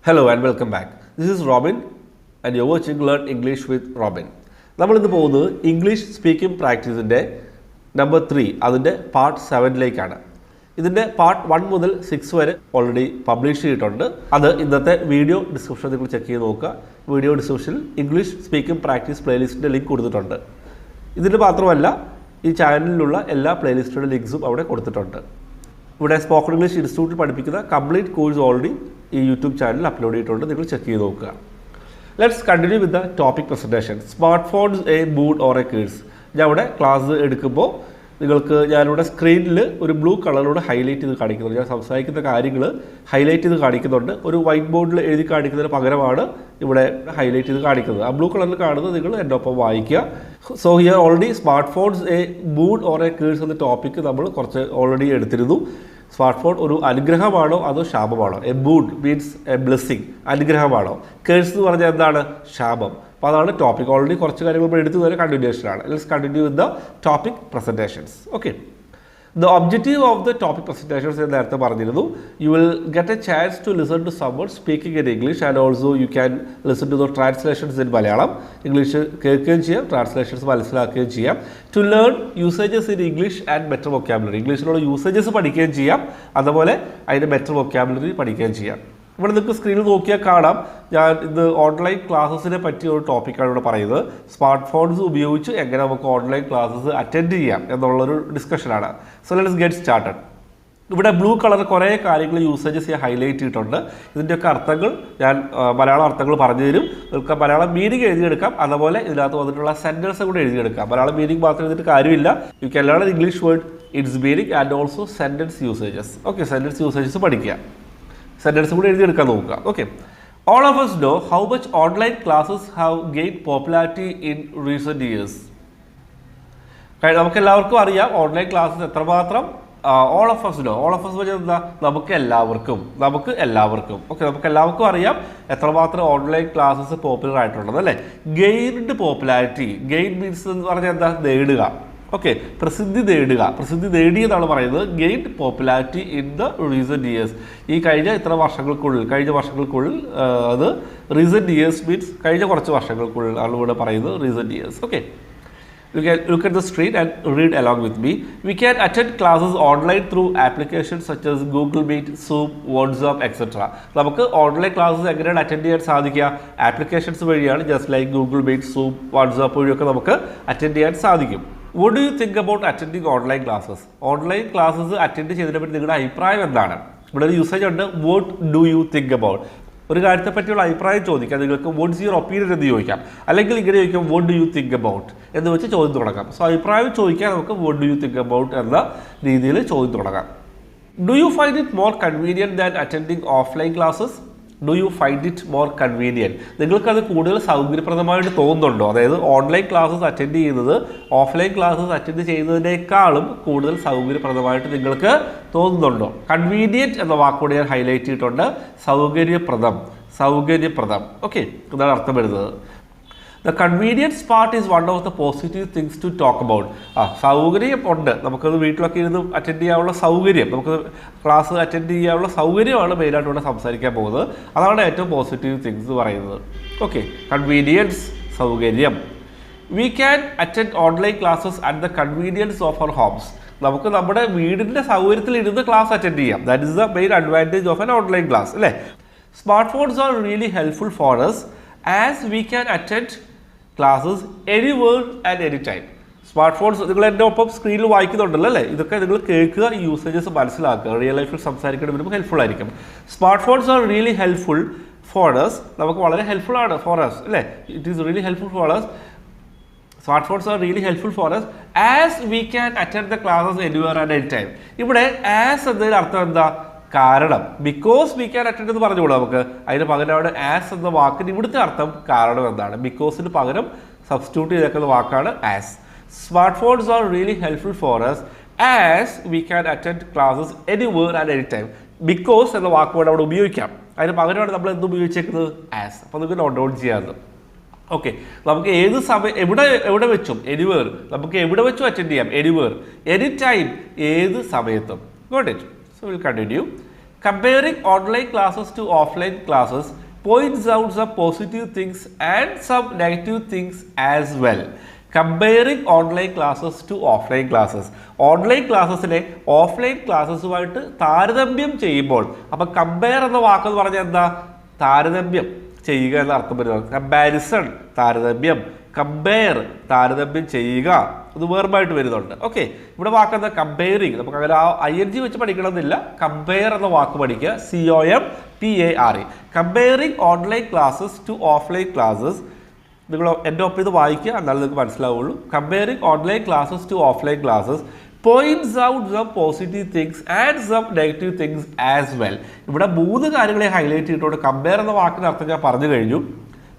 Hello and welcome back. This is Robin and you're watching Learn English with Robin. നമ്മൾ ഇന്ന് പോകുന്നത് English speaking പ്രാക്ടീസിൻ്റെ number 3 അതിൻ്റെ part 7ലേക്കാണ്. ഇതിൻ്റെ part 1 മുതൽ 6 വരെ ഓൾറെഡി പബ്ലിഷ് ചെയ്തിട്ടുണ്ട്. അത് ഇന്നത്തെ വീഡിയോ ഡിസ്ക്രിപ്ഷൻ നിങ്ങൾ ചെക്ക് ചെയ്ത് നോക്കുക. വീഡിയോ ഡിസ്ക്രിപ്ഷനിൽ ഇംഗ്ലീഷ് സ്പീക്കിംഗ് പ്രാക്ടീസ് പ്ലേലിസ്റ്റിൻ്റെ ലിങ്ക് കൊടുത്തിട്ടുണ്ട്. ഇതിന് മാത്രമല്ല ഈ ചാനലിലുള്ള എല്ലാ പ്ലേലിസ്റ്റുകളുടെ ലിങ്ക്സും അവിടെ കൊടുത്തിട്ടുണ്ട്. ഇവിടെ സ്പോക്കൺ ഇംഗ്ലീഷ് ഇൻസ്റ്റിറ്റ്യൂട്ടിൽ പഠിപ്പിക്കുന്ന കംപ്ലീറ്റ് കോഴ്സ് ഓൾറെഡി ഈ യൂട്യൂബ് ചാനലിൽ അപ്ലോഡ് ചെയ്തിട്ടുണ്ട്. നിങ്ങൾ ചെക്ക് ചെയ്ത് നോക്കുക. Let's continue with the topic presentation. Smart phones a മൂഡ് ഓർ എ കേഴ്സ്. ഞാൻ ഇവിടെ ക്ലാസ് എടുക്കുമ്പോൾ നിങ്ങൾക്ക് ഞാനിവിടെ സ്ക്രീനിൽ ഒരു ബ്ലൂ കളറിലൂടെ ഹൈലൈറ്റ് ചെയ്ത് കാണിക്കുന്നുണ്ട്. ഞാൻ സംസാരിക്കുന്ന കാര്യങ്ങൾ ഹൈലൈറ്റ് ചെയ്ത് കാണിക്കുന്നുണ്ട്. ഒരു വൈറ്റ് ബോർഡിൽ എഴുതി കാണിക്കുന്നതിന് പകരമാണ് ഇവിടെ ഹൈലൈറ്റ് ചെയ്ത് കാണിക്കുന്നത്. ആ ബ്ലൂ കളറിൽ കാണുന്നത് നിങ്ങൾ എൻ്റെ ഒപ്പം വായിക്കുക. So here already smart phones a മൂഡ് ഓർ എ കേഴ്സ് എന്ന ടോപ്പിക്ക് നമ്മൾ കുറച്ച് ഓൾറെഡി എടുത്തിരുന്നു. സ്മാർട്ട് ഫോൺ ഒരു അനുഗ്രഹമാണോ അതോ ശാപമാണോ? എ മൂഡ് മീൻസ് എ ബ്ലെസ്സിങ്, അനുഗ്രഹമാണോ? കേഴ്സ് എന്ന് പറഞ്ഞാൽ എന്താണ്? ശാപം. അപ്പോൾ അതാണ് ടോപ്പിക്. ഓൾറെഡി കുറച്ച് കാര്യങ്ങൾ എടുത്തു തന്നെ കണ്ടിന്യൂഷനാണ്. Let's continue with the topic presentations. Okay, the objective of the topic presentations എന്ന് നേരത്തെ പറഞ്ഞിരുന്നു. You will get a chance to listen to someone speaking in English and also you can listen to the translations in Malayalam. English കേൾക്കുകയും ചെയ്യാം, translations മനസ്സിലാക്കുകയും ചെയ്യാം. To learn usages in English and better vocabulary. ഇംഗ്ലീഷിലുള്ള usages പഠിക്കുകയും ചെയ്യാം, അതുപോലെ അതിൻ്റെ better vocabulary പഠിക്കുകയും ചെയ്യാം. ഇവിടെ നിങ്ങൾക്ക് സ്ക്രീനിൽ നോക്കിയാൽ കാണാം, ഞാൻ ഇത് ഓൺലൈൻ ക്ലാസ്സസിനെ പറ്റിയ ഒരു ടോപ്പിക്കാണ് ഇവിടെ പറയുന്നത്. സ്മാർട്ട് ഫോൺസ് ഉപയോഗിച്ച് എങ്ങനെ നമുക്ക് ഓൺലൈൻ ക്ലാസ്സസ് അറ്റൻഡ് ചെയ്യാം എന്നുള്ളൊരു ഡിസ്കഷനാണ്. So let's get started. ഇവിടെ ബ്ലൂ കളർ കുറേ കാര്യങ്ങൾ യൂസേജസ് ഞാൻ ഹൈലൈറ്റ് ചെയ്തിട്ടുണ്ട്. ഇതിൻ്റെയൊക്കെ അർത്ഥങ്ങൾ ഞാൻ മലയാളം അർത്ഥങ്ങൾ പറഞ്ഞു തരും. നിങ്ങൾക്ക് മലയാളം മീനിങ് എഴുതിയെടുക്കാം, അതുപോലെ ഇതിനകത്ത് വന്നിട്ടുള്ള സെൻറ്റൻസ് കൂടെ എഴുതിയെടുക്കാം. മലയാളം മീനിങ് മാത്രം എഴുതിയിട്ട് കാര്യമില്ല. You can learn English word it's meaning and also sentence usages. Okay, sentence usages പഠിക്കുക, സെൻറ്റൻസ് കൂടെ എഴുതിയെടുക്കാൻ നോക്കുക. Okay, all of us know how much online classes have gained popularity in recent years. നമുക്ക് എല്ലാവർക്കും അറിയാം online classes എത്രമാത്രം. All of us know, all of us പറഞ്ഞാൽ എന്താ? നമുക്ക് എല്ലാവർക്കും. ഓക്കെ, നമുക്ക് എല്ലാവർക്കും അറിയാം എത്രമാത്രം ഓൺലൈൻ ക്ലാസ്സസ് പോപ്പുലർ ആയിട്ടുള്ളത് അല്ലേ. Gained popularity. ഗെയിൻ മീൻസ് എന്ന് പറഞ്ഞാൽ എന്താ? നേടുക. ഓക്കെ, പ്രസിദ്ധി നേടിയെന്നാണ് പറയുന്നത്. Gained popularity in the recent years. ഈ കഴിഞ്ഞ വർഷങ്ങൾക്കുള്ളിൽ അത് റീസെൻറ്റ് ഇയേഴ്സ് മീൻസ് കഴിഞ്ഞ കുറച്ച് വർഷങ്ങൾക്കുള്ളിൽ ആണ് ഇവിടെ പറയുന്നത് recent years. Okay, you can look at the screen and read along with me. We can attend classes online through applications such as Google Meet, Zoom, WhatsApp, etc. നമുക്ക് online classes എങ്ങനെയാണ് attend ചെയ്യാൻ സാധിക്കുക? Applications വഴിയാണ്. Just like Google Meet, Zoom, WhatsApp വഴിയൊക്കെ നമുക്ക് attend ചെയ്യാൻ സാധിക്കും. What do you think about attending online classes? Online classes attend ചെയ്തതിനെ പറ്റി നിങ്ങളുടെ അഭിപ്രായം എന്താണ്? ഇവിടെ ഒരു യൂസേജ് ഉണ്ട്, what do you think about? ഒരു കാര്യത്തെ പറ്റിയുള്ള അഭിപ്രായം ചോദിക്കാം. നിങ്ങൾക്ക് വാട്ട്സ് യുവർ ഒപ്പീനിയൻ എന്ന് ചോദിക്കാം, അല്ലെങ്കിൽ ഇങ്ങനെ ചോദിക്കാം what do you think about എന്ന് വെച്ച് ചോദ്യം തുടങ്ങാം. സോ അഭിപ്രായം ചോദിക്കാൻ നമുക്ക് what do you think about എന്ന രീതിയിൽ ചോദ്യം തുടങ്ങാം. Do you find it more convenient than attending offline classes? Do you find it more convenient? നിങ്ങൾക്കത് കൂടുതൽ സൗകര്യപ്രദമായിട്ട് തോന്നുന്നുണ്ടോ? അതായത് ഓൺലൈൻ ക്ലാസ്സസ് അറ്റൻഡ് ചെയ്യുന്നത് ഓഫ്ലൈൻ ക്ലാസ്സസ് അറ്റൻഡ് ചെയ്യുന്നതിനേക്കാളും കൂടുതൽ സൗകര്യപ്രദമായിട്ട് നിങ്ങൾക്ക് തോന്നുന്നുണ്ടോ? കൺവീനിയൻറ്റ് എന്ന വാക്കുകൂടെ ഞാൻ ഹൈലൈറ്റ് ചെയ്തിട്ടുണ്ട്. സൗകര്യപ്രദം. ഓക്കെ, ഇതാണ് അർത്ഥം വരുന്നത്. The convenience part is one of the positive things to talk about. സൗകര്യം ഉണ്ട്, നമുക്കത് വീട്ടിലൊക്കെ ഇരുന്ന് അറ്റൻഡ് ചെയ്യാനുള്ള സൗകര്യം, നമുക്ക് ക്ലാസ് അറ്റൻഡ് ചെയ്യാനുള്ള സൗകര്യമാണ് മെയിനായിട്ട് ഇവിടെ സംസാരിക്കാൻ പോകുന്നത്. അതാണ് ഏറ്റവും പോസിറ്റീവ് തിങ്സ് പറയുന്നത്. ഓക്കെ, കൺവീനിയൻസ്, സൗകര്യം. We can attend online classes at the convenience of our homes. നമുക്ക് നമ്മുടെ വീടിൻ്റെ സൗകര്യത്തിൽ ഇരുന്ന് ക്ലാസ് അറ്റൻഡ് ചെയ്യാം. That is the main advantage of an online class അല്ലേ. Smart phones are really helpful for us as we can attend classes anywhere and anytime. Smart phones നിങ്ങൾ എൻ്റെ ഒപ്പം സ്ക്രീനിൽ വായിക്കുന്നുണ്ടല്ലോ അല്ലേ. ഇതൊക്കെ നിങ്ങൾ കേൾക്കുക, ഈ യൂസേജസ് മനസ്സിലാക്കുക. റിയൽ ലൈഫിൽ സംസാരിക്കേണ്ടി വരുമ്പോൾ ഹെൽപ്ഫുൾ ആയിരിക്കും. Smart phones are really helpful for us. നമുക്ക് വളരെ ഹെൽപ്ഫുൾ ആണ് ഫോർ us അല്ലേ. It is really helpful for us. Smart phones are really helpful for us as we can attend the classes anywhere and anytime. ഇവിടെ as എന്നതിന് അർത്ഥം എന്താ? കാരണം. Because we can attend എന്ന് പറഞ്ഞുകൂടാ നമുക്ക്. അതിന് പകരം അവിടെ ആസ് എന്ന വാക്കിന് ഇവിടുത്തെ അർത്ഥം കാരണം എന്താണ്? ബിക്കോസിന് പകരം സബ്സ്റ്റിറ്റ്യൂട്ട് ചെയ്തേക്കുന്ന വാക്കാണ് as. Smart phones are really helpful for us as we can attend classes anywhere and any time. Because എന്ന വാക്കുകൊണ്ട് അവിടെ ഉപയോഗിക്കാം. അതിന് പകരമാണ് നമ്മൾ എന്ത് ഉപയോഗിച്ചേക്കുന്നത്? ആസ്. അപ്പോൾ നിങ്ങൾക്ക് നോട്ട് ഡൗൺ ചെയ്യാറുണ്ട്. ഓക്കെ, നമുക്ക് ഏത് സമയം എവിടെ വെച്ചും എനിവേർ, നമുക്ക് എവിടെ വെച്ചും അറ്റൻഡ് ചെയ്യാം. എനിവേർ, എനി ടൈം, ഏത് സമയത്തും. Got it. So we'll continue. Comparing online classes to offline classes points out some positive things and some negative things as well. Comparing online classes to offline classes. Online ക്ലാസ്സസിനെ offline ക്ലാസ്സസുമായിട്ട് താരതമ്യം ചെയ്യുമ്പോൾ, അപ്പം compare എന്ന വാക്കെന്ന് പറഞ്ഞാൽ എന്താ? താരതമ്യം ചെയ്യുക എന്ന അർത്ഥം വരുന്നത്. കമ്പാരിസൺ താരതമ്യം, കമ്പയർ താരതമ്യം ചെയ്യുക, ഇത് വേർബായിട്ട് വരുന്നുണ്ട്. ഓക്കെ, ഇവിടെ വാക്കെന്താ? കമ്പയറിങ്. നമുക്ക് അങ്ങനെ ആ ING വെച്ച് പഠിക്കണമെന്നില്ല. കമ്പയർ എന്ന വാക്ക് പഠിക്കുക, COMPARE. Comparing online classes to offline classes. നിങ്ങൾ എൻ്റെ ഒപ്പം ഇത് വായിക്കുക, എന്നാലും നിങ്ങൾക്ക് മനസ്സിലാവുള്ളൂ. Comparing online classes to offline classes points out some positive things and some negative things as well. ഇവിടെ 3 കാര്യങ്ങളെ ഹൈലൈറ്റ് ചെയ്തിട്ടുണ്ട്. കമ്പയർ എന്ന വാക്കിന് അർത്ഥം ഞാൻ പറഞ്ഞു കഴിഞ്ഞു.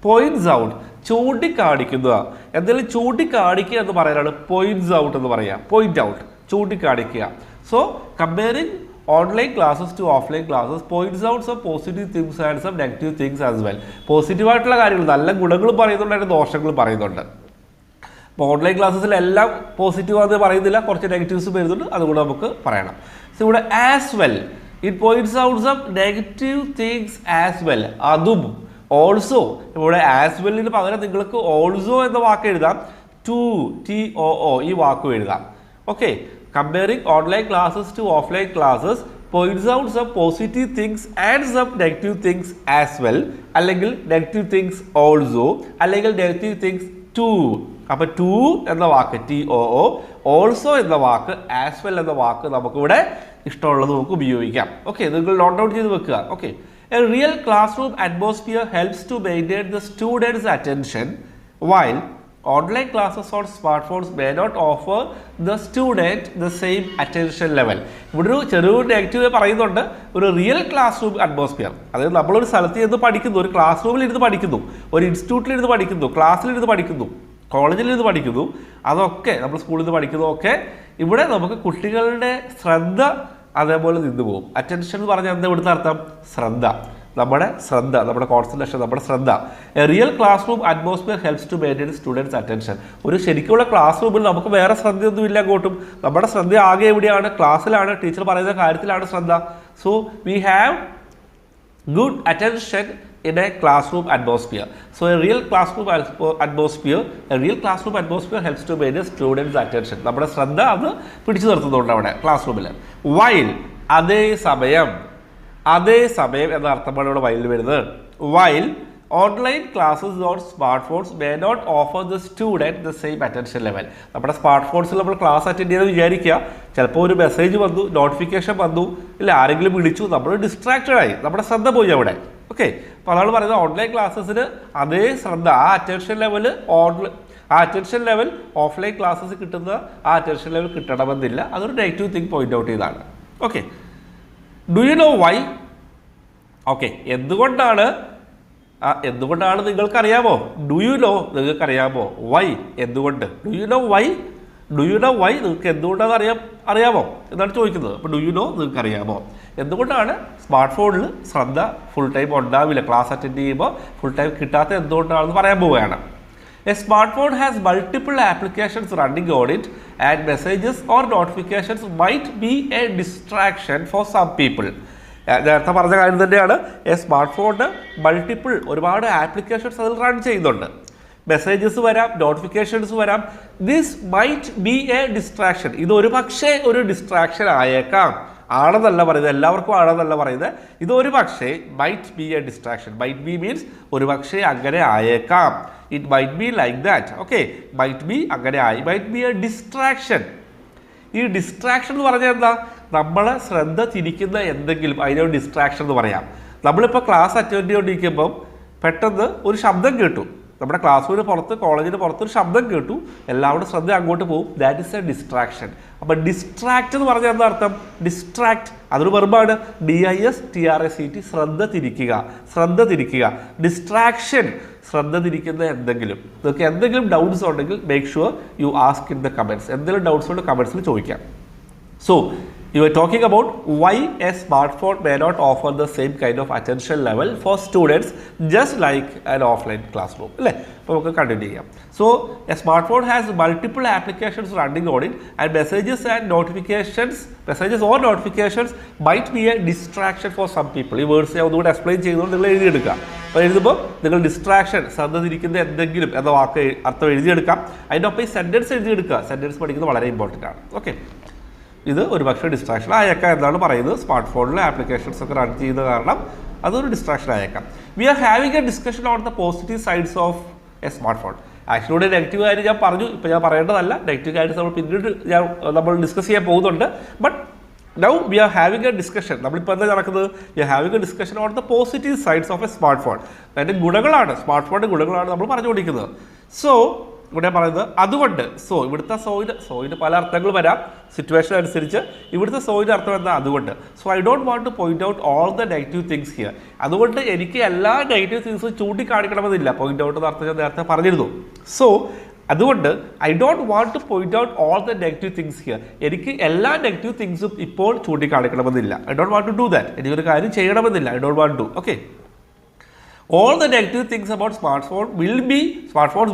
പോയിന്റ്സ് ഔട്ട്, ചൂണ്ടിക്കാണിക്കുക. എന്തെങ്കിലും ചൂണ്ടിക്കാണിക്കുക എന്ന് പറയാനാണ് പോയിന്റ്സ് ഔട്ട് എന്ന് പറയുക. പോയിന്റ് ഔട്ട്, ചൂണ്ടിക്കാണിക്കുക. So comparing online classes to offline classes points out some positive things and some negative things as well. പോസിറ്റീവായിട്ടുള്ള കാര്യങ്ങൾ, നല്ല ഗുണങ്ങളും പറയുന്നുണ്ട്, അതിൻ്റെ ദോഷങ്ങളും പറയുന്നുണ്ട്. അപ്പോൾ ഓൺലൈൻ ക്ലാസ്സസിലെല്ലാം പോസിറ്റീവാണെന്ന് പറയുന്നില്ല, കുറച്ച് നെഗറ്റീവ്സ് വരുന്നുണ്ട്, അതുകൊണ്ട് നമുക്ക് പറയണം. സോ ഇവിടെ as well, it points out some negative things as well. അതും, ഓൾസോ. ഇവിടെ ആസ് വെല്ലിന് പകരം നിങ്ങൾക്ക് ഓൾസോ എന്ന വാക്ക് എഴുതാം, TOO ഈ വാക്കും എഴുതാം. Okay, comparing online classes to offline classes points out some positive things and some negative things as well, അല്ലെങ്കിൽ നെഗറ്റീവ് തിങ്സ് ഓൾസോ, അല്ലെങ്കിൽ നെഗറ്റീവ് തിങ്സ് ടു. അപ്പോൾ ടു എന്ന വാക്ക് TOO, ഓൾസോ എന്ന വാക്ക്, ആസ് വെൽ എന്ന വാക്ക് നമുക്കിവിടെ ഇഷ്ടമുള്ളത് നമുക്ക് ഉപയോഗിക്കാം. ഓക്കെ, നിങ്ങൾ നോട്ട് ഡൗൺ ചെയ്ത് വെക്കുക. Okay, a real classroom atmosphere helps to maintain the students attention while online classes on smartphones may not offer the student the same attention level. ഇവിടെ ഒരു ചെറിയൊരു നെഗറ്റീവ് പറയുന്നുണ്ട്. ഒരു real classroom atmosphere, അതായത് നമ്മളൊരു സ്ഥലത്ത് ഇരുന്ന് പഠിക്കുന്നു, ഒരു ക്ലാസ് റൂമിൽ ഇരുന്ന് പഠിക്കുന്നു, ഒരു ഇൻസ്റ്റിറ്റ്യൂട്ടിലിരുന്ന് പഠിക്കുന്നു, ക്ലാസ്സിലിരുന്ന് പഠിക്കുന്നു, കോളേജിലിരുന്ന് പഠിക്കുന്നു, അതൊക്കെ നമ്മൾ സ്കൂളിൽ നിന്ന് പഠിക്കുന്നതൊക്കെ ഇവിടെ നമുക്ക് കുട്ടികളുടെ ശ്രദ്ധ അതേപോലെ നിന്ന് പോകും. അറ്റൻഷൻ എന്ന് പറഞ്ഞാൽ എന്താ ഇവിടുത്തെ അർത്ഥം? ശ്രദ്ധ, നമ്മുടെ ശ്രദ്ധ, നമ്മുടെ കോൺസെൻട്രേഷൻ, നമ്മുടെ ശ്രദ്ധ. A real classroom atmosphere helps to maintain students attention. ഒരു ശരിക്കുള്ള ക്ലാസ് റൂമിൽ നമുക്ക് വേറെ ശ്രദ്ധയൊന്നും ഇല്ല അങ്ങോട്ടും. നമ്മുടെ ശ്രദ്ധ ആകെ എവിടെയാണ്? ക്ലാസ്സിലാണ്, ടീച്ചർ പറയുന്ന കാര്യത്തിലാണ് ശ്രദ്ധ. So we have good attention in a classroom atmosphere. So a real classroom atmosphere helps to maintain students attention. നമ്മുടെ ശ്രദ്ധ അത് പിടിച്ചു നിർത്തുന്നുണ്ട് അവിടെ ക്ലാസ് റൂമിൽ. വൈൽ, അതേസമയം എന്ന അർത്ഥമാണ് ഇവിടെ വൈൽ വരുന്നത്. While online classes on smartphones may not offer the student the same attention level. നമ്മുടെ സ്മാർട്ട് ഫോൺസിൽ നമ്മൾ ക്ലാസ് അറ്റൻഡ് ചെയ്തെന്ന് വിചാരിക്കുക, ചിലപ്പോൾ ഒരു മെസ്സേജ് വന്നു, നോട്ടിഫിക്കേഷൻ വന്നു, ഇല്ല ആരെങ്കിലും വിളിച്ചു, നമ്മൾ ഡിസ്ട്രാക്റ്റഡ് ആയി, നമ്മുടെ ശ്രദ്ധ പോയി അവിടെ. ഓക്കെ, അപ്പോൾ അതാണ് പറയുന്നത് ഓൺലൈൻ ക്ലാസ്സസിന് അതേ ശ്രദ്ധ, ആ അറ്റൻഷൻ ലെവൽ ഓഫ്ലൈൻ ക്ലാസ്സസ് കിട്ടുന്ന ആ അറ്റൻഷൻ ലെവൽ കിട്ടണമെന്നില്ല. അതൊരു നെഗറ്റീവ് തിങ് പോയിന്റ് ഔട്ട് ചെയ്താണ്. Okay, do you know why? Okay, എന്തുകൊണ്ടാണ് നിങ്ങൾക്കറിയാമോ? ഡു യു നോ, നിങ്ങൾക്കറിയാമോ? വൈ, എന്തുകൊണ്ട്? ഡു യു നോ വൈ നിങ്ങൾക്ക് എന്തുകൊണ്ടാണ് അറിയാമോ എന്നാണ് ചോദിക്കുന്നത്. അപ്പോൾ ഡു യു നോ, നിങ്ങൾക്കറിയാമോ എന്തുകൊണ്ടാണ് സ്മാർട്ട് ഫോണിൽ ശ്രദ്ധ ഫുൾ ടൈം ഉണ്ടാവില്ല, ക്ലാസ് അറ്റൻഡ് ചെയ്യുമ്പോൾ ഫുൾ ടൈം കിട്ടാത്ത എന്തുകൊണ്ടാണെന്ന് പറയാൻ പോവുകയാണ്. A smartphone has multiple applications running on it and messages or notifications might be a distraction for some people. നേരത്തെ പറഞ്ഞ കാര്യം തന്നെയാണ്. സ്മാർട്ട് ഫോണിന് മൾട്ടിപ്പിൾ ഒരുപാട് ആപ്ലിക്കേഷൻസ് അതിൽ റൺ ചെയ്യുന്നുണ്ട്. മെസ്സേജസ് വരാം, നോട്ടിഫിക്കേഷൻസ് വരാം. This might be a distraction. ഇത് ഒരു പക്ഷേ ഒരു ഡിസ്ട്രാക്ഷൻ ആയേക്കാം. ആണെന്നല്ല പറയുന്നത്, എല്ലാവർക്കും ആണെന്നല്ല പറയുന്നത്. ഇത് ഒരു പക്ഷേ might be a distraction. Might be means ഒരു പക്ഷേ അങ്ങനെ ആയേക്കാം. It might be like that. Okay, might be അങ്ങനെ ആയി, മൈറ്റ് ബി എ ഡിസ്ട്രാക്ഷൻ. ഈ ഡിസ്ട്രാക്ഷൻ എന്ന് പറഞ്ഞാൽ എന്താ? നമ്മളെ ശ്രദ്ധ തിരിക്കുന്ന എന്തെങ്കിലും, അതിനൊരു ഡിസ്ട്രാക്ഷൻ എന്ന് പറയാം. നമ്മളിപ്പോൾ ക്ലാസ് അറ്റൻഡ് ചെയ്തുകൊണ്ടിരിക്കുമ്പം പെട്ടെന്ന് ഒരു ശബ്ദം കേട്ടു, നമ്മുടെ ക്ലാസ് റൂമിന് പുറത്ത്, കോളേജിന് പുറത്തൊരു ശബ്ദം കേട്ടു, എല്ലാവരുടെ ശ്രദ്ധ അങ്ങോട്ട് പോകും. That is A distraction. അപ്പം ഡിസ്ട്രാക്റ്റ് എന്ന് പറഞ്ഞാൽ എന്താ അർത്ഥം? ഡിസ്ട്രാക്ട്, അതൊരു വെർബാണ്. DISTRACT, ശ്രദ്ധ തിരിക്കുക. ഡിസ്ട്രാക്ഷൻ, ശ്രദ്ധ തിരിക്കുന്ന എന്തെങ്കിലും. നിങ്ങൾക്ക് എന്തെങ്കിലും ഡൗട്ട്സ് ഉണ്ടെങ്കിൽ make sure you ask in the comments. എന്തെങ്കിലും ഡൗട്ട്സ് ഉണ്ട് കമൻറ്റ്സിൽ ചോദിക്കാം. So You were talking about why a smartphone may not offer the same kind of attention level for students just like an offline classroom. അല്ലേ? അപ്പോൾ നമുക്ക് continue ചെയ്യാം. So a smartphone has multiple applications running on it and messages or notifications might be a distraction for some people. ഈ words ഞാൻ ഒന്നുകൂടെ explain ചെയ്യുന്നതുകൊണ്ട് നിങ്ങൾ എഴുതിയെടുക്കുക. അപ്പോൾ എഴുതുമ്പോൾ നിങ്ങൾ ഡിസ്ട്രാക്ഷൻ ശ്രദ്ധിച്ചിരിക്കുന്ന എന്തെങ്കിലും എന്ന വാക്ക് അർത്ഥം എഴുതിയെടുക്കാം. അതിനൊപ്പം ഈ സെൻറ്റൻസ് എഴുതിയെടുക്കുക. സെൻറ്റൻസ് പഠിക്കുന്നത് വളരെ ഇമ്പോർട്ടൻ്റ് ആണ്. ഓക്കെ, ഇത് ഒരു പക്ഷേ ഡിസ്ട്രാക്ഷൻ ആയേക്കാം എന്നാണ് പറയുന്നത്. സ്മാർട്ട് ഫോണിൽ ആപ്ലിക്കേഷൻസ് ഒക്കെ റൺ ചെയ്യുന്ന കാരണം അതൊരു ഡിസ്ട്രാക്ഷൻ ആയേക്കാം. We are having a discussion on the positive sides of a smartphone. Actually negative കാര്യം ഞാൻ പറഞ്ഞു, ഇപ്പോൾ ഞാൻ പറയേണ്ടതല്ല. നെഗറ്റീവ് കാര്യം നമ്മൾ പിന്നീട് നമ്മൾ ഡിസ്കസ് ചെയ്യാൻ പോകുന്നുണ്ട്. But now we are having a discussion. നമ്മളിപ്പോൾ എന്താ നടക്കുന്നത്? We are having a discussion on the positive sides of a smartphone. അതിൻ്റെ ഗുണങ്ങളാണ്, സ്മാർട്ട് ഫോണിൻ്റെ ഗുണങ്ങളാണ് നമ്മൾ പറഞ്ഞുകൊണ്ടിരിക്കുന്നത്. സോ ഇവിടെ പറയുന്നത് അതുകൊണ്ട്. സോ ഇവിടുത്തെ സോയിന് പല അർത്ഥങ്ങൾ വരാം സിറ്റുവേഷൻ അനുസരിച്ച്. ഇവിടുത്തെ സോയിൻ്റെ അർത്ഥം എന്താ? അതുകൊണ്ട്. So I don't want to point out all the negative things here. അതുകൊണ്ട് എനിക്ക് എല്ലാ നെഗറ്റീവ് തിങ്സും ചൂണ്ടിക്കാണിക്കണമെന്നില്ല. പോയിന്റ് ഔട്ട് എന്ന അർത്ഥം ഞാൻ നേരത്തെ പറഞ്ഞിരുന്നു. സോ അതുകൊണ്ട് I don't want to point out all the negative things here. എനിക്ക് എല്ലാ നെഗറ്റീവ് തിങ്സും ഇപ്പോൾ ചൂണ്ടിക്കാണിക്കണമെന്നില്ല. I don't want to do that. എനിക്കൊരു കാര്യം ചെയ്യണമെന്നില്ല. I don't want to. Okay, all the negative things about smartphones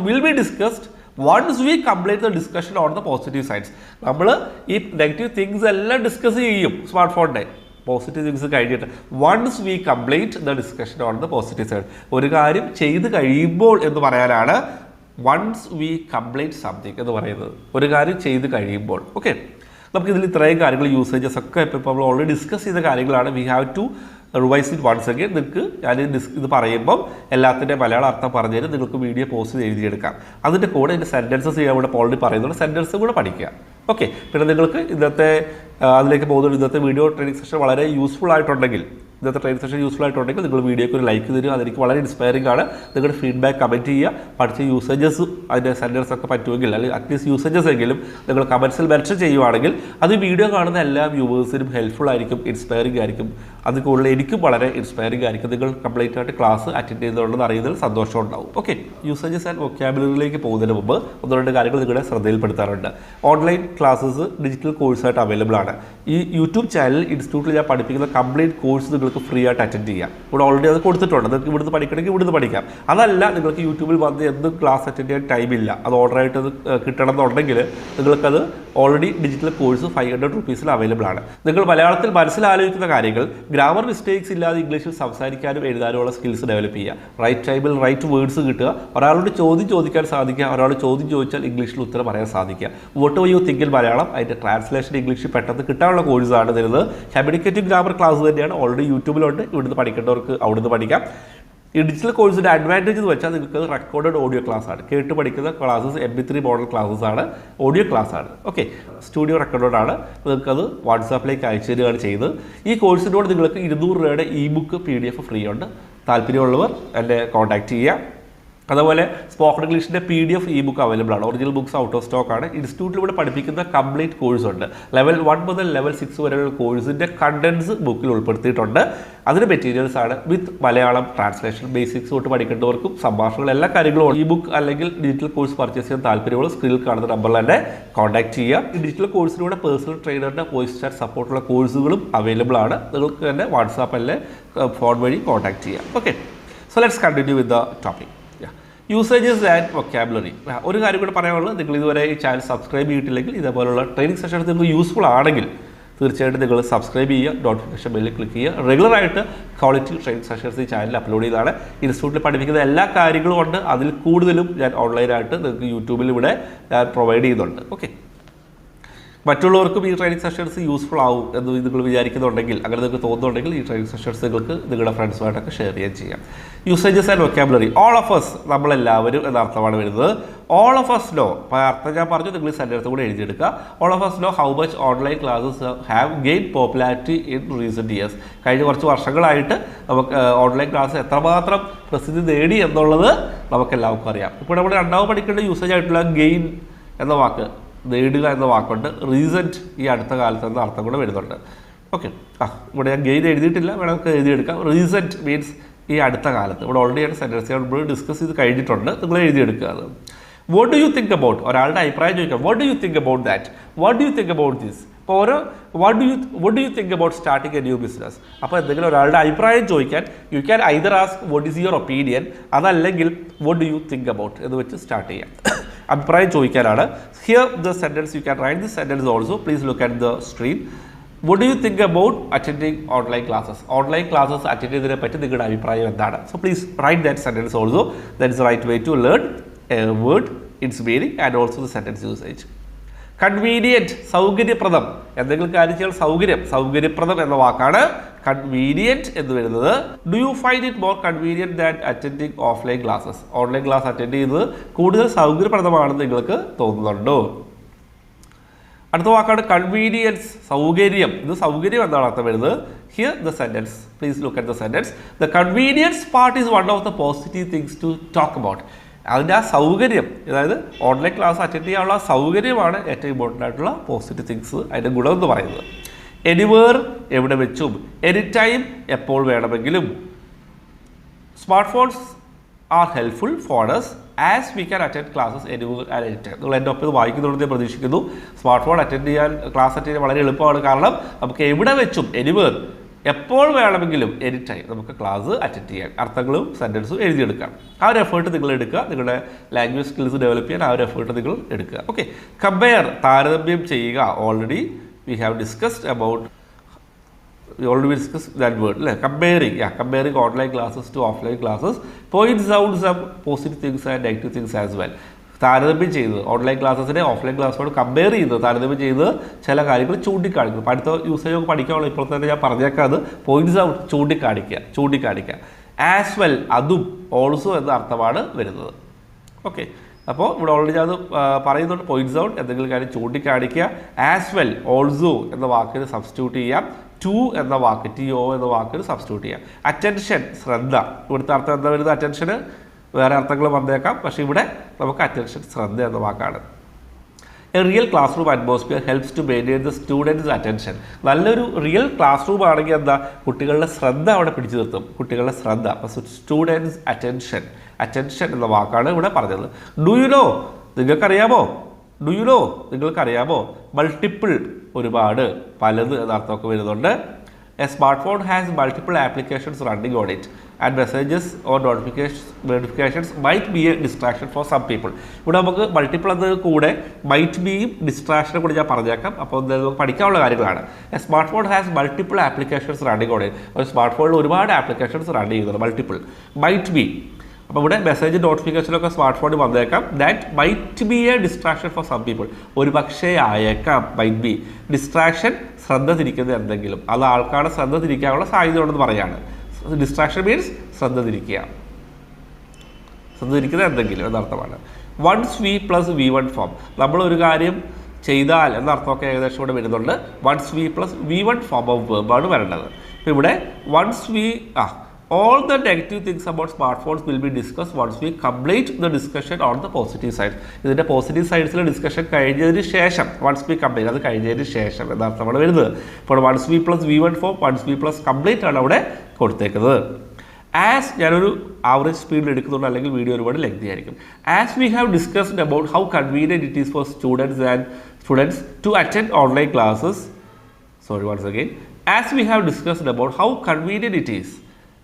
will be discussed once we complete the discussion on the positive sides. നമ്മൾ ഈ നെഗറ്റീവ് തിങ്സ് എല്ലാം discuss ചെയ്യും smart ഫോണിൻ്റെ positive things കഴിഞ്ഞിട്ട്. Once we complete the discussion on the positive side. ഒരു കാര്യം ചെയ്ത് കഴിയുമ്പോൾ എന്ന് പറയാനാണ് വൺസ് വി കംപ്ലീറ്റ് സംതിങ് എന്ന് പറയുന്നത്. ഒരു കാര്യം ചെയ്ത് കഴിയുമ്പോൾ. ഓക്കെ, നമുക്കിതിൽ ഇത്രയും കാര്യങ്ങൾ യൂസേജസ് ഒക്കെ ഇപ്പോൾ നമ്മൾ ഓൾറെഡി ഡിസ്കസ് ചെയ്ത കാര്യങ്ങളാണ്. We have to revise it once again. നിങ്ങൾക്ക് ഞാൻ ഇത് പറയുമ്പം എല്ലാത്തിൻ്റെ മലയാളം അർത്ഥം പറഞ്ഞുതരും. നിങ്ങൾക്ക് വീഡിയോ പോസ്റ്റ് ചെയ്ത് എഴുതിയെടുക്കാം. അതിൻ്റെ കൂടെ ഇതിൻ്റെ സെൻറ്റൻസസ് ചെയ്യാൻ ഇവിടെ ഓൾറെഡി പറയുന്നുണ്ട്. സെൻറ്റൻസ് കൂടെ പഠിക്കുക. ഓക്കെ, പിന്നെ നിങ്ങൾക്ക് ഇന്നത്തെ അതിലേക്ക് പോകുന്നത് ഇന്നത്തെ വീഡിയോ ട്രെയിനിങ് സെഷൻ വളരെ യൂസ്ഫുൾ ആയിട്ടുണ്ടെങ്കിൽ നിങ്ങൾ വീഡിയോക്ക് ഒരു ലൈക്ക് തരിക. അതെനിക്ക് വളരെ ഇൻസ്പയറിംഗ് ആണ്. നിങ്ങളുടെ ഫീഡ്ബാക്ക് കമൻറ്റ് ചെയ്യുക. പഠിച്ച യൂസേജസ് അതിൻ്റെ സെൻറ്റൻസ് ഒക്കെ പറ്റുമെങ്കിൽ അല്ലെങ്കിൽ അറ്റ്ലീസ്റ്റ് യൂസേജസ് എങ്കിലും നിങ്ങൾ കമൻസിൽ മെൻഷൻ ചെയ്യുവാണെങ്കിൽ അത് വീഡിയോ കാണുന്ന എല്ലാ വ്യൂവേഴ്സിനും ഹെൽപ്ഫുൾ ആയിരിക്കും, ഇൻസ്പയറിംഗ് ആയിരിക്കും. അത് കൂടുതൽ എനിക്കും വളരെ ഇൻസ്പയറിംഗ് ആയിരിക്കും. നിങ്ങൾ കംപ്ലീറ്റ് ആയിട്ട് ക്ലാസ് അറ്റൻഡ് ചെയ്യുന്നതുകൊണ്ടെന്ന് അറിയുന്നതിൽ സന്തോഷം ഉണ്ടാവും. ഓക്കെ, യൂസേജസ് ആൻഡ് വൊക്കാബുലറിയിലേക്ക് പോകുന്നതിന് മുമ്പ് ഒന്ന് രണ്ട് കാര്യങ്ങൾ നിങ്ങളുടെ ശ്രദ്ധയിൽപ്പെടുത്താറുണ്ട്. ഓൺലൈൻ ക്ലാസ്സസ് ഡിജിറ്റൽ കോഴ്സായിട്ട് അവൈലബിൾ ആണ്. ഈ യൂട്യൂബ് ചാനൽ ഇൻസ്റ്റിറ്റ്യൂട്ടിൽ ഞാൻ പഠിപ്പിക്കുന്ന കംപ്ലീറ്റ് കോഴ്സ് നിങ്ങൾക്ക് ഫ്രീ ആയിട്ട് അറ്റൻഡ് ചെയ്യാം. ഇവിടെ ഓൾറെഡി അത് കൊടുത്തിട്ടുണ്ട്. നിങ്ങൾക്ക് ഇവിടുന്ന് പഠിക്കണമെങ്കിൽ ഇവിടുന്ന് പഠിക്കാം. അതല്ല, നിങ്ങൾക്ക് യൂട്യൂബിൽ വന്ന് എന്തും ക്ലാസ് അറ്റൻഡ് ചെയ്യാൻ ടൈമില്ല, അത് ഓർഡറായിട്ട് അത് കിട്ടണം എന്നുണ്ടെങ്കിൽ നിങ്ങൾക്കത് already digital course 500 rupees available ആണ്. നിങ്ങൾ മലയാളത്തിൽ മനസ്സിലാലോചിക്കുന്ന കാര്യങ്ങൾ ഗ്രാമർ മിസ്റ്റേക്സ് ഇല്ലാതെ ഇംഗ്ലീഷിൽ സംസാരിക്കാനും എഴുതാനുമുള്ള സ്കിൽസ് ഡെവലപ്പ് ചെയ്യുക. റൈറ്റ് ടൈമിൽ റൈറ്റ് വേർഡ്സ് കിട്ടുക. ഒരാളോട് ചോദ്യം ചോദിക്കാൻ സാധിക്കുക. ഒരാൾ ചോദ്യം ചോദിച്ചാൽ ഇംഗ്ലീഷിൽ ഉത്തരം പറയാൻ സാധിക്കുക. Vote you think in Malayalam, അതിൻ്റെ ട്രാൻസ്ലേഷൻ ഇംഗ്ലീഷിൽ പെട്ടെന്ന് കിട്ടാനുള്ള കോഴ്സാണ് തരുന്നത്. കമ്മ്യൂണിക്കേറ്റീവ് ഗ്രാമർ ക്ലാസ് തന്നെയാണ്. ഓൾറെഡി യൂട്യൂബിലുണ്ട്. ഇവിടുന്ന് പഠിക്കേണ്ടവർക്ക് അവിടുന്ന് പഠിക്കാം. ഈ ഡിജിറ്റൽ കോഴ്സിൻ്റെ അഡ്വാൻറ്റേജ് എന്ന് വെച്ചാൽ നിങ്ങൾക്ക് റെക്കോർഡഡ് ഓഡിയോ ക്ലാസ് ആണ്. കേട്ട് പഠിക്കുന്ന ക്ലാസ്സസ് MP3 മോഡൽ ക്ലാസ്സസ് ആണ്, ഓഡിയോ ക്ലാസ് ആണ്. ഓക്കെ, സ്റ്റുഡിയോ റെക്കോർഡഡ് ആണ്. നിങ്ങൾക്കത് വാട്സാപ്പിലേക്ക് അയച്ചു തരികയാണ് ചെയ്യുന്നത്. ഈ കോഴ്സിനോട് നിങ്ങൾക്ക് 200 രൂപയുടെ ഇ-ബുക്ക് PDF ഫ്രീ ഉണ്ട്. താല്പര്യമുള്ളവർ എന്നെ കോൺടാക്റ്റ് ചെയ്യുക. അതുപോലെ സ്പോക്കൺ ഇംഗ്ലീഷിൻ്റെ PDF ഇ-ബുക്ക് അവൈലബിൾ ആണ്. Original books out of stock ആണ്. ഇൻസ്റ്റിറ്റ്യൂട്ടിലൂടെ പഠിപ്പിക്കുന്ന കംപ്ലീറ്റ് കോഴ്സ് ഉണ്ട്. ലെവൽ 1 മുതൽ ലെവൽ 6 വരെയുള്ള കോഴ്സിൻ്റെ കണ്ടൻസ് ബുക്കിൽ ഉൾപ്പെടുത്തിയിട്ടുണ്ട്. അതിന് മെറ്റീരിയൽസ് ആണ് വിത്ത് മലയാളം ട്രാൻസ്ലേഷൻ, ബേസിക്സ് തൊട്ട് പഠിക്കേണ്ടവർക്കും സംഭാഷണങ്ങൾ എല്ലാ കാര്യങ്ങളും ഇ-ബുക്ക് അല്ലെങ്കിൽ ഡിജിറ്റൽ കോഴ്സ് പർച്ചേസ് ചെയ്യാൻ താല്പര്യമുള്ള സ്ക്രീനിൽ കാണുന്ന നമ്പറിൽ തന്നെ കോൺടാക്ട് ചെയ്യുക. ഈ ഡിജിറ്റൽ കോഴ്സിലൂടെ പേഴ്സണൽ ട്രെയിനറിൻ്റെ വോയിസ് ചാറ്റ് സപ്പോർട്ടുള്ള കോഴ്സുകളും അവൈലബിൾ ആണ്. നിങ്ങൾക്ക് തന്നെ വാട്സാപ്പിലെ ഫോൺ വഴി കോൺടാക്ട് ചെയ്യാം. Okay, so let's continue with the topic. Usages and vocabulary. ഒരു കാര്യം കൂടെ പറയാനുള്ളത്, നിങ്ങൾ ഇതുവരെ ഈ ചാനൽ സബ്സ്ക്രൈബ് ചെയ്തിട്ടില്ലെങ്കിൽ ഇതേപോലുള്ള ട്രെയിനിങ് സെഷൻസ് നിങ്ങൾക്ക് യൂസ്ഫുൾ ആണെങ്കിൽ തീർച്ചയായിട്ടും നിങ്ങൾ സബ്സ്ക്രൈബ് ചെയ്യുക, നോട്ടിഫിക്കേഷൻ ബെല്ലിൽ ക്ലിക്ക് ചെയ്യുക. റെഗുലറായിട്ട് ക്വാളിറ്റി ട്രെയിനിങ് സെഷൻസ് ഈ ചാനലിൽ അപ്ലോഡ് ചെയ്തതാണ്. ഇൻസ്റ്റിറ്റ്യൂട്ടിൽ പഠിപ്പിക്കുന്ന എല്ലാ കാര്യങ്ങളും ഉണ്ട്. അതിൽ കൂടുതലും ഞാൻ ഓൺലൈനായിട്ട് നിങ്ങൾക്ക് യൂട്യൂബിൽ ഇവിടെ ഞാൻ പ്രൊവൈഡ് ചെയ്യുന്നുണ്ട്. ഓക്കെ, മറ്റുള്ളവർക്കും ഈ ട്രെയിനിങ് സെഷൻസ് യൂസ്ഫുൾ ആവും എന്ന് നിങ്ങൾ വിചാരിക്കുന്നുണ്ടെങ്കിൽ, അങ്ങനെ നിങ്ങൾക്ക് തോന്നുന്നുണ്ടെങ്കിൽ ഈ ട്രെയിനിങ് സെഷൻസ് നിങ്ങൾക്ക് നിങ്ങളുടെ ഫ്രണ്ട്സുമായിട്ടൊക്കെ ഷെയർ ചെയ്യാൻ ചെയ്യാം. Usages and vocabulary. All of us, നമ്മളെല്ലാവരും എന്ന അർത്ഥമാണ് വരുന്നത്. ഓൾ ഓഫ് us know, അപ്പോൾ അർത്ഥം ഞാൻ പറഞ്ഞു, നിങ്ങൾ ഈ സെൻറ്റൻസ് കൂടെ എഴുതിയെടുക്കുക. All of us know how much online classes have gain popularity in recent years. കഴിഞ്ഞ കുറച്ച് വർഷങ്ങളായിട്ട് നമുക്ക് ഓൺലൈൻ ക്ലാസ് എത്രമാത്രം പ്രസിദ്ധി നേടി എന്നുള്ളത് നമുക്കെല്ലാവർക്കും അറിയാം. ഇപ്പോൾ നമ്മൾ രണ്ടാമത് പഠിക്കേണ്ട യൂസേജ് ആയിട്ടുള്ള ഗെയിൻ എന്ന വാക്ക്, നേടുക എന്ന വാക്കുണ്ട്. റീസെൻറ്റ് ഈ അടുത്ത കാലത്ത് എന്ന അർത്ഥം കൂടെ വരുന്നുണ്ട്. ഓക്കെ, ഇവിടെ ഞാൻ ഗെയിൻ എഴുതിയിട്ടില്ല, വേണമെങ്കിൽ എഴുതിയെടുക്കാം. റീസെൻറ്റ് മീൻസ് ഈ അടുത്ത കാലത്ത്. ഇവിടെ ഓൾറെഡി ഞാൻ സെൻറ്റൻസ് നമ്മൾ ഡിസ്കസ് ചെയ്ത് കഴിഞ്ഞിട്ടുണ്ട്. നിങ്ങൾ എഴുതിയെടുക്കുക. അത് what do you think about, ഒരാളുടെ അഭിപ്രായം ചോദിക്കാം. What do you think about that, what do you think about this. അപ്പോൾ what do you think about starting a new business? അപ്പോൾ എന്തെങ്കിലും ഒരാളുടെ അഭിപ്രായം ചോദിക്കാൻ you can either ask what is your opinion, അതല്ലെങ്കിൽ what do you think about എന്ന് വെച്ച് start ചെയ്യാം. അഭിപ്രായം ചോദിക്കാനാണ്. Here the sentence, you can write this sentence also. Please look at the screen. What do you think about attending online classes? Online classes attend ചെയ്തതിനെ പറ്റി നിങ്ങളുടെ അഭിപ്രായം എന്താണ്? So please write that sentence also. That is the right way to learn a word, its meaning and also the sentence usage. Convenient, സൗകര്യപ്രദം, എന്തെങ്കിലും കാര്യം ചെയ്യാൻ സൗകര്യപ്രദം എന്ന വാക്കാണ് കൺവീനിയൻറ്റ് എന്ന് വരുന്നത്. Do you find it more convenient than attending offline classes? Online class attend ചെയ്യുന്നത് കൂടുതൽ സൗകര്യപ്രദമാണെന്ന് നിങ്ങൾക്ക് തോന്നുന്നുണ്ടോ? അടുത്ത വാക്കാണ് കൺവീനിയൻസ്, സൗകര്യം. ഇത് സൗകര്യം എന്നാണ് അർത്ഥം വരുന്നത്. Here the sentence, please look at the sentence. The convenience part is one of the positive things to talk about. അതിൻ്റെ ആ സൗകര്യം, അതായത് ഓൺലൈൻ ക്ലാസ് അറ്റൻഡ് ചെയ്യാനുള്ള സൗകര്യമാണ് ഏറ്റവും ഇമ്പോർട്ടൻ്റ് ആയിട്ടുള്ള പോസിറ്റീവ് തിങ്സ്, അതിൻ്റെ ഗുണം എന്ന് പറയുന്നത്. എനിവേർ, എവിടെ വെച്ചും. എനി ടൈം, എപ്പോൾ വേണമെങ്കിലും. Smart phones R helpful for us as we can attend classes anywhere and anytime. നിങ്ങൾ എൻ്റെ ഒപ്പം ഇത് വായിക്കുന്നുണ്ടെന്ന് ഞാൻ പ്രതീക്ഷിക്കുന്നു. സ്മാർട്ട് ഫോൺ അറ്റൻഡ് ചെയ്യാൻ, ക്ലാസ് അറ്റൻഡ് ചെയ്യാൻ വളരെ എളുപ്പമാണ്. കാരണം നമുക്ക് എവിടെ വെച്ചും, എനിവേർ, എപ്പോൾ വേണമെങ്കിലും, എനി ടൈം നമുക്ക് ക്ലാസ് അറ്റൻഡ് ചെയ്യാൻ അർത്ഥങ്ങളും സെൻറ്റൻസും എഴുതിയെടുക്കാം. ആ ഒരു എഫേർട്ട് നിങ്ങൾ എടുക്കുക. നിങ്ങളുടെ ലാംഗ്വേജ് സ്കിൽസ് ഡെവലപ്പ് ചെയ്യാൻ ആ ഒരു എഫേർട്ട് നിങ്ങൾ എടുക്കുക. ഓക്കെ. കമ്പയർ, താരതമ്യം ചെയ്യുക. Already V have discussed about that word, comparing online classes to offline classes, points out some positive things and negative things as well. താരതമ്യം ചെയ്ത് ഓൺലൈൻ ക്ലാസ്സസിനെ ഓഫ്ലൈൻ ക്ലാസ്സോട് കമ്പയർ ചെയ്ത് താരതമ്യം ചെയ്ത് ചില കാര്യങ്ങൾ ചൂണ്ടിക്കാണിക്കുന്നു. അടുത്ത യൂസേജ് ഒക്കെ പഠിക്കാനുള്ള ഇപ്പോൾ തന്നെ ഞാൻ പറഞ്ഞേക്കാം. അത് പോയിന്റ്സ് ഔട്ട്, ചൂണ്ടിക്കാണിക്കുക. ആസ് വെൽ, അതും, ഓൾസോ എന്ന അർത്ഥമാണ് വരുന്നത്. ഓക്കെ. അപ്പോൾ ഇവിടെ ഓൾറെഡി ഞാൻ പറയുന്നുണ്ട്. പോയിന്റ്സ് ഔട്ട്, എന്തെങ്കിലും കാര്യം ചൂണ്ടിക്കാണിക്കുക. ആസ് വെൽ, ഓൾസോ എന്ന വാക്കിന് സബ്സ്റ്റിറ്റ്യൂട്ട് ചെയ്യാം. ടു എന്ന വാക്ക്, TO എന്ന വാക്കിന് സബ്സ്റ്റിറ്റ്യൂട്ട് ചെയ്യാം. അറ്റൻഷൻ, ശ്രദ്ധ. ഇവിടുത്തെ അർത്ഥം എന്താ വരുന്നത്? അറ്റൻഷന് വേറെ അർത്ഥങ്ങൾ വന്നേക്കാം, പക്ഷേ ഇവിടെ നമുക്ക് അറ്റൻഷൻ, ശ്രദ്ധ എന്ന വാക്കാണ്. A real classroom atmosphere helps to maintain the students attention. നല്ലൊരു റിയൽ ക്ലാസ് റൂം ആണെങ്കിൽ എന്താ, കുട്ടികളുടെ ശ്രദ്ധ അവിടെ പിടിച്ചു നിർത്തും. കുട്ടികളുടെ ശ്രദ്ധ, അപ്പോൾ സ്റ്റുഡൻസ് അറ്റൻഷൻ എന്ന വാക്കാണ് ഇവിടെ പറഞ്ഞത്. ഡു യു നോ, നിങ്ങൾക്കറിയാമോ? മൾട്ടിപ്പിൾ, ഒരുപാട്, പലത് എന്ന അർത്ഥമൊക്കെ വരുന്നുണ്ട്. A smartphone has multiple applications running on it and messages or notifications might be a distraction for some people. ഇവിടെ നമുക്ക് മൾട്ടിപ്പിൾ എന്നത് കൂടെ മൈറ്റ് ബിയും ഡിസ്ട്രാക്ഷനെ കൂടി ഞാൻ പറഞ്ഞേക്കാം. അപ്പോൾ നമുക്ക് പഠിക്കാനുള്ള കാര്യങ്ങളാണ്. A smartphone has multiple applications running on it. ഒരു സ്മാർട്ട് ഫോണിൽ ഒരുപാട് ആപ്ലിക്കേഷൻസ് റൺ ചെയ്യുന്നുണ്ട്. Multiple, might be. അപ്പോൾ ഇവിടെ മെസ്സേജ് നോട്ടിഫിക്കേഷനൊക്കെ സ്മാർട്ട് ഫോണിൽ വന്നേക്കാം. That might be a distraction for some people. ഒരു പക്ഷേ ആയേക്കാം, മൈറ്റ് ബി. ഡിസ്ട്രാക്ഷൻ, ശ്രദ്ധ തിരിക്കുന്നത് എന്തെങ്കിലും, അത് ആൾക്കാരുടെ ശ്രദ്ധ തിരിക്കാനുള്ള സാധ്യത ഉണ്ടെന്ന് പറയാണ്. ഡിസ്ട്രാക്ഷൻ മീൻസ് ശ്രദ്ധ തിരിക്കുന്നത് എന്തെങ്കിലും എന്നർത്ഥമാണ്. Once we plus V1 form. നമ്മളൊരു കാര്യം ചെയ്താൽ എന്നർത്ഥമൊക്കെ ഏകദേശം ഇവിടെ വരുന്നുണ്ട്. Once we plus V1 form of വെർബാണ് വരേണ്ടത്. അപ്പോൾ ഇവിടെ once we all the negative things about smartphones will be discussed once we complete the discussion on the positive side. ഇതിൻ്റെ പോസിറ്റീവ് സൈഡ്സിലെ ഡിസ്കഷൻ കഴിഞ്ഞതിന് ശേഷം, വൺസ് വി കംപ്ലീറ്റ്, അത് കഴിഞ്ഞതിന് ശേഷം എന്നർത്ഥമാണ് വരുന്നത്. ഇപ്പോൾ once we plus V1 form, once we plus complete ആണ് അവിടെ കൊടുത്തേക്കുന്നത്. ആസ്, ഞാനൊരു ആവറേജ് സ്പീഡിൽ എടുക്കുന്നുണ്ട്, അല്ലെങ്കിൽ വീഡിയോ ഒരുപാട് ലെങ്തി ആയിരിക്കും. As we have discussed about how convenient it is for students to attend online classes. As we have discussed about how convenient it is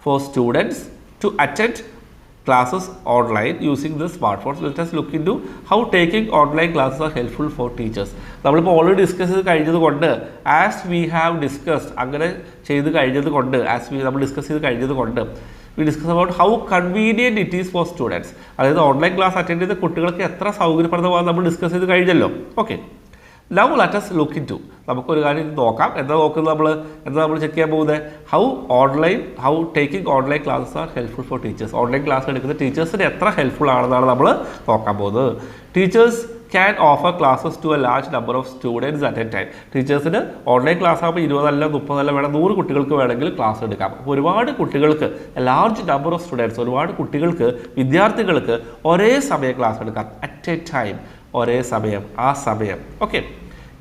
for students to attend classes online using the smartphones, let us look into how taking online classes are helpful for teachers. നമ്മളിപ്പോൾ already discuss ചെയ്ത് കഴിഞ്ഞത് കൊണ്ട്, as we have discussed, അങ്ങനെ ചെയ്ത് കഴിഞ്ഞത് കൊണ്ട്, നമ്മൾ discuss ചെയ്ത് കഴിഞ്ഞത് കൊണ്ട്, we discuss about how convenient it is for students. അതായത് ഓൺലൈൻ ക്ലാസ് അറ്റൻഡ് ചെയ്ത കുട്ടികൾക്ക് എത്ര സൗകര്യപ്രദമാണെന്ന് നമ്മൾ ഡിസ്കസ് ചെയ്ത് കഴിഞ്ഞല്ലോ. Okay. Now let us look into, നമുക്കൊരു കാര്യം നോക്കാം. എന്താ നമ്മൾ ചെക്ക് ചെയ്യാൻ പോകുന്നത്? How taking online classes are helpful for teachers. Online class എടുക്കുന്ന ടീച്ചേഴ്സിന് എത്ര ഹെൽപ്ഫുൾ ആണെന്നാണ് നമ്മൾ നോക്കാൻ പോകുന്നത്. Teachers can offer classes to a large number of students at a time. ടീച്ചേഴ്സിന് ഓൺലൈൻ ക്ലാസ് ആകുമ്പോൾ 20 അല്ല 30 അല്ല വേണം, 100 കുട്ടികൾക്ക് വേണമെങ്കിൽ ക്ലാസ് എടുക്കാം. അപ്പോൾ ഒരുപാട് കുട്ടികൾക്ക്, ലാർജ് നമ്പർ ഓഫ് സ്റ്റുഡൻസ്, ഒരുപാട് കുട്ടികൾക്ക്, വിദ്യാർത്ഥികൾക്ക് ഒരേ സമയം ക്ലാസ് എടുക്കാം. അറ്റ് എ ടൈം, ഒരേ സമയം, ആ സമയം. Okay.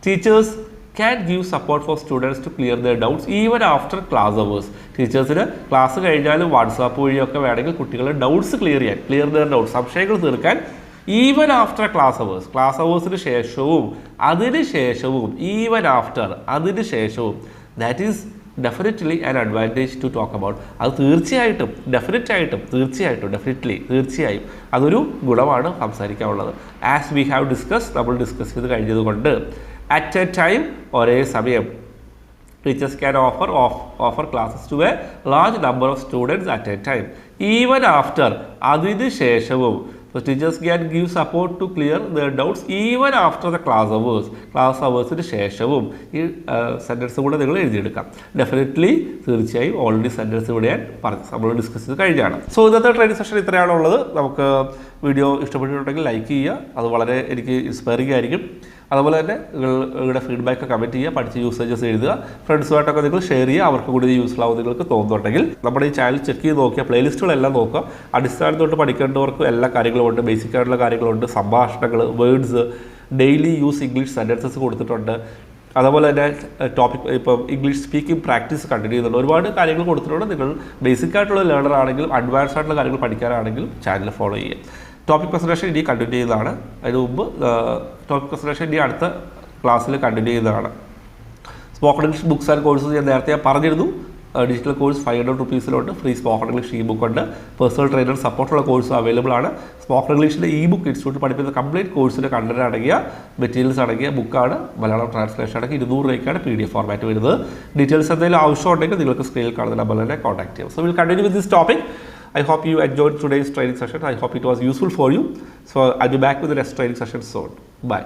Teachers can give support for students to clear their doubts even after class hours. ടീച്ചേഴ്സിന് ക്ലാസ് കഴിഞ്ഞാലും വാട്സാപ്പ് വഴിയൊക്കെ വേണമെങ്കിൽ കുട്ടികളുടെ ഡൗട്ട്സ് ക്ലിയർ ദെയർ ഡൗട്ട്സ്, സംശയങ്ങൾ തീർക്കാൻ ഈവൻ ആഫ്റ്റർ ക്ലാസ് അവേഴ്സിന് ശേഷവും ഈവൻ ആഫ്റ്റർ അതിന് ശേഷവും that is definitely an advantage to talk about. അത് തീർച്ചയായും തീർച്ചയായും അതൊരു ഗുണമാണ് സംസാരിക്കാനുള്ളത്. ആസ് വി ഹാവ് നമ്മൾ ഡിസ്കസ് ചെയ്ത് കഴിഞ്ഞതുകൊണ്ട് അറ്റ് എ ടൈം ഒരേ സമയം teachers can offer classes to a large number of students at a time. Even after അതിന് ശേഷവും so teachers can give support to clear their doubts even after the class hoursന് ശേഷവും ഈ sentence കൂടെ നിങ്ങൾ എഴുതിയെടുക്കാം. Definitely തീർച്ചയായും already sentence ഇവിടെ ഞാൻ നമ്മൾ ഡിസ്കസ് ചെയ്ത് കഴിഞ്ഞാണ്. സോ ഇന്നത്തെ ട്രെയിനിങ് സെഷൻ ഇത്രയാണുള്ളത്. നമുക്ക് വീഡിയോ ഇഷ്ടപ്പെട്ടിട്ടുണ്ടെങ്കിൽ ലൈക്ക് ചെയ്യുക, അത് വളരെ എനിക്ക് ഇൻസ്പയറിംഗ് ആയിരിക്കും. അതുപോലെ തന്നെ നിങ്ങളുടെ ഫീഡ്ബാക്ക് കമൻറ്റ് ചെയ്യുക, പഠിച്ച യൂസേജസ് എഴുതുക, ഫ്രണ്ട്സുമായിട്ടൊക്കെ നിങ്ങൾ ഷെയർ ചെയ്യുക, അവർക്ക് കൂടി ഇത് യൂസ്ഫുൾ ആവും നിങ്ങൾക്ക് തോന്നുന്നുണ്ടെങ്കിൽ. നമ്മുടെ ഈ ചാനൽ ചെക്ക് ചെയ്ത് നോക്കിയാൽ പ്ലേലിസ്റ്റുകളെല്ലാം നോക്കുക. അടിസ്ഥാനം തൊട്ട് പഠിക്കേണ്ടവർക്ക് എല്ലാ കാര്യങ്ങളും ഉണ്ട്, ബേസിക് ആയിട്ടുള്ള കാര്യങ്ങളുണ്ട്, സംഭാഷണങ്ങൾ, words, daily use English sentences കൊടുത്തിട്ടുണ്ട്. അതുപോലെ തന്നെ ടോപ്പിക് ഇപ്പം ഇംഗ്ലീഷ് സ്പീക്കിംഗ് പ്രാക്ടീസ് കണ്ടിന്യൂ ചെയ്യുന്നുണ്ട്. ഒരുപാട് കാര്യങ്ങൾ കൊടുത്തിട്ടുണ്ട്. നിങ്ങൾ ബേസിക് ആയിട്ടുള്ള ലേണർ ആണെങ്കിലും അഡ്വാൻസ് ആയിട്ടുള്ള കാര്യങ്ങൾ പഠിക്കാനാണെങ്കിലും ചാനൽ ഫോളോ ചെയ്യുക. ടോപ്പിക് പ്രസൻറ്റേഷൻ ഇനി കണ്ടിന്യൂ ചെയ്യുന്നതാണ്. അതിന് മുമ്പ് ടോപ്പിക് പ്രസൻറ്റേഷൻ ഇനി അടുത്ത ക്ലാസ്സിൽ കണ്ടിന്യൂ ചെയ്യുന്നതാണ്. Spoken English books and courses ഞാൻ നേരത്തെ പറഞ്ഞിരുന്നു. ഡിജിറ്റൽ കോഴ്സ് 500 rupeesലുണ്ട്. Free spoken English e book ഉണ്ട്. പേഴ്സണൽ ട്രെയിനർ സപ്പോർട്ടുള്ള കോഴ്സ് അവൈലബിൾ ആണ്. സ്പോക്കൺ ഇംഗ്ലീഷിൻ്റെ ഇ ബുക്ക് ഇൻസ്റ്റിറ്റ്യൂട്ട് പഠിപ്പിക്കുന്ന കംപ്ലീറ്റ് കോഴ്സിൻ്റെ കണ്ടന്റ് അടങ്ങിയ മെറ്റീരിയൽസ് അടങ്ങിയ ബുക്കാണ്. മലയാളം ട്രാൻസ്ലേഷൻ അടങ്ങി 200 രൂപയ്ക്കാണ് PDF ഫോർമാറ്റ് വരുന്നത്. ഡീറ്റെയിൽസ് എന്തെങ്കിലും ആവശ്യമുണ്ടെങ്കിൽ നിങ്ങൾക്ക് സ്ക്രീനിൽ കാണുന്ന നമ്പറിൽ തന്നെ കോൺടാക്ട് ചെയ്യാം. So will continue with this topic. I hope you enjoyed today's training session. I hope it was useful for you. So I'll be back with the next training session soon. Bye.